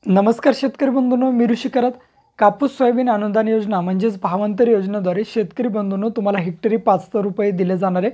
नमस्कार शेतकरी बंधूंनो, मी ऋषी करत कापूस सोयाबीन अनुदान योजना म्हणजेच भावांतर योजनेद्वारे शेतकरी बंधूंनो तुम्हाला हेक्टरी 500 रुपये दिले जाणार आहे।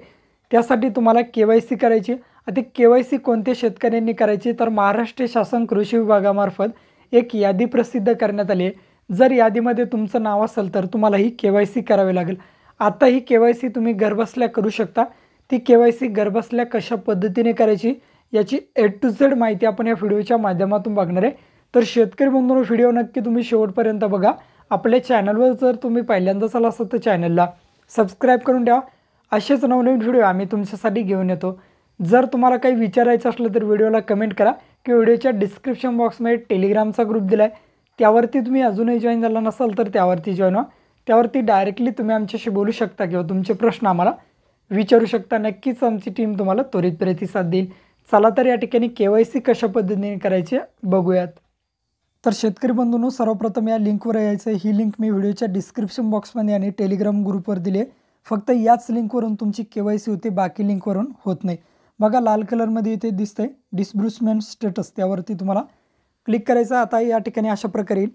त्यासाठी तुम्हाला के.वाय.सी करायची। आता के.वाय.सी कोणत्या शेतकऱ्यांनी करायची तर महाराष्ट्र शासन कृषी विभागामार्फत एक यादी प्रसिद्ध करण्यात आली आहे। जर यादीमध्ये तुमचं नाव असेल तर तुम्हाला ही के.वाय.सी करावी लागेल। आता ही के.वाय.सी तुम्ही घरबसल्या करू शकता। ती के.वाय.सी घरबसल्या कशा पद्धतीने करायची याची ए टू झेड माहिती आपण या व्हिडिओच्या माध्यमातून बघणार आहे। तर शेतकरी बंधूंनो, व्हिडिओ नक्की तुम्ही शेवटपर्यंत बघा। आपल्या चॅनलवर जर तुम्ही पहिल्यांदाच आला असाल तर चॅनलला सबस्क्राईब करून ठेवा। असेच नवनवीन व्हिडिओ आम्ही तुमच्यासाठी घेऊन येतो। जर तुम्हाला काही विचारायचं असलं तर व्हिडिओला कमेंट करा किंवा व्हिडिओच्या डिस्क्रिप्शन बॉक्समध्ये टेलिग्रामचा ग्रुप दिला आहे, त्यावरती तुम्ही अजूनही जॉईन झाला नसाल तर त्यावरती जॉईन व्हा। त्यावरती डायरेक्टली तुम्ही आमच्याशी बोलू शकता किंवा तुमचे प्रश्न आम्हाला विचारू शकता। नक्कीच आमची टीम तुम्हाला त्वरित प्रतिसाद देईल। चला तर या ठिकाणी के.वाय.सी कशा पद्धतीने करायची बघूयात। तर शेतकरी बंधूंनो, सर्वप्रथम या लिंकवर यायचं आहे। ही लिंक मी व्हिडिओच्या डिस्क्रिप्शन बॉक्समध्ये आणि टेलिग्राम ग्रुपवर दिली आहे। फक्त याच लिंकवरून तुमची के.वाय.सी होते, बाकी लिंकवरून होत नाही। बघा लाल कलरमध्ये इथे दिसतंय डिस्ब्रुसमेंट स्टेटस, त्यावरती तुम्हाला क्लिक करायचं। आता या ठिकाणी अशा प्रकारे येईल।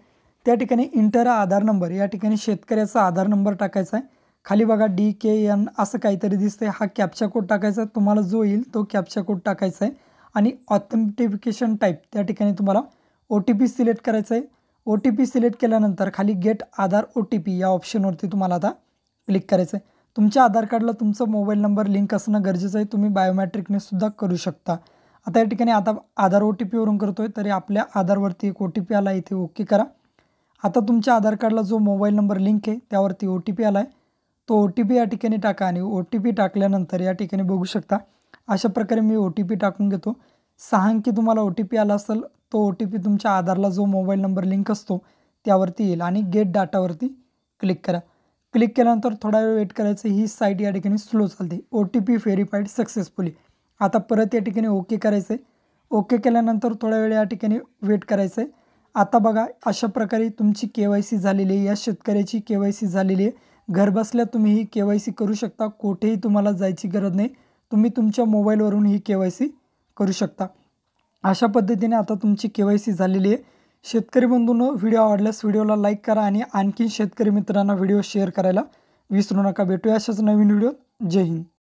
त्या ठिकाणी इंटर आधार नंबर, या ठिकाणी शेतकऱ्याचा आधार नंबर टाकायचा आहे। खाली बघा DKN असं काहीतरी दिसतंय, हा कॅप्चा कोड टाकायचा। तुम्हाला जो येईल तो कॅप्चा कोड टाकायचा आहे आणि ऑथेंटिफिकेशन टाईप त्या ठिकाणी तुम्हाला OTP सिलेक्ट करायचं आहे। OTP सिलेक्ट केल्यानंतर खाली गेट आधार OTP या ऑप्शनवरती तुम्हाला आता क्लिक करायचं आहे। तुमच्या आधार कार्डला तुमचा मोबाईल नंबर लिंक असणं गरजेचं आहे। तुम्ही बायोमेट्रिकने सुद्धा करू शकता। आता या ठिकाणी आता आधार OTP वरून करतोय तरी आपल्या आधारवरती एक OTP आला, इथे ओके करा। आता तुमच्या आधार कार्डला जो मोबाईल नंबर लिंक आहे त्यावरती OTP आला आहे, तो OTP या ठिकाणी टाका आणि OTP टाकल्यानंतर या ठिकाणी बघू शकता अशा प्रकारे मी OTP टाकून घेतो। 6 अंकी तुम्हाला OTP आला असेल, तो OTP तुमच्या आधारला जो मोबाईल नंबर लिंक असतो त्यावरती येईल आणि गेट डाटावरती क्लिक करा। क्लिक केल्यानंतर थोडा वेळ वेट करायचं। ही साईट या ठिकाणी स्लो चालते। OTP verified successfully. आता परत या ठिकाणी ओके करायचं आहे। ओके केल्यानंतर थोडा वेळ या ठिकाणी वेट करायचं आहे। आता बघा अशा प्रकारे तुमची के.वाय.सी झालेली आहे। या शेतकऱ्याची के.वाय.सी झालेली आहे। घरबसल्या तुम्ही ही के.वाय.सी करू शकता, कुठेही तुम्हाला जायची गरज नाही। तुम्ही तुमच्या मोबाईलवरून ही के.वाय.सी करू शकता। अशा पद्धतीने आता तुमची के.वाय.सी झालेली आहे। शेतकरी बंधूंनो, व्हिडिओ आवडल्यास व्हिडिओला लाईक करा आणि आणखी शेतकरी मित्रांना व्हिडिओ शेअर करायला विसरू नका। भेटूया अशाच नवीन व्हिडिओ। जय हिंद।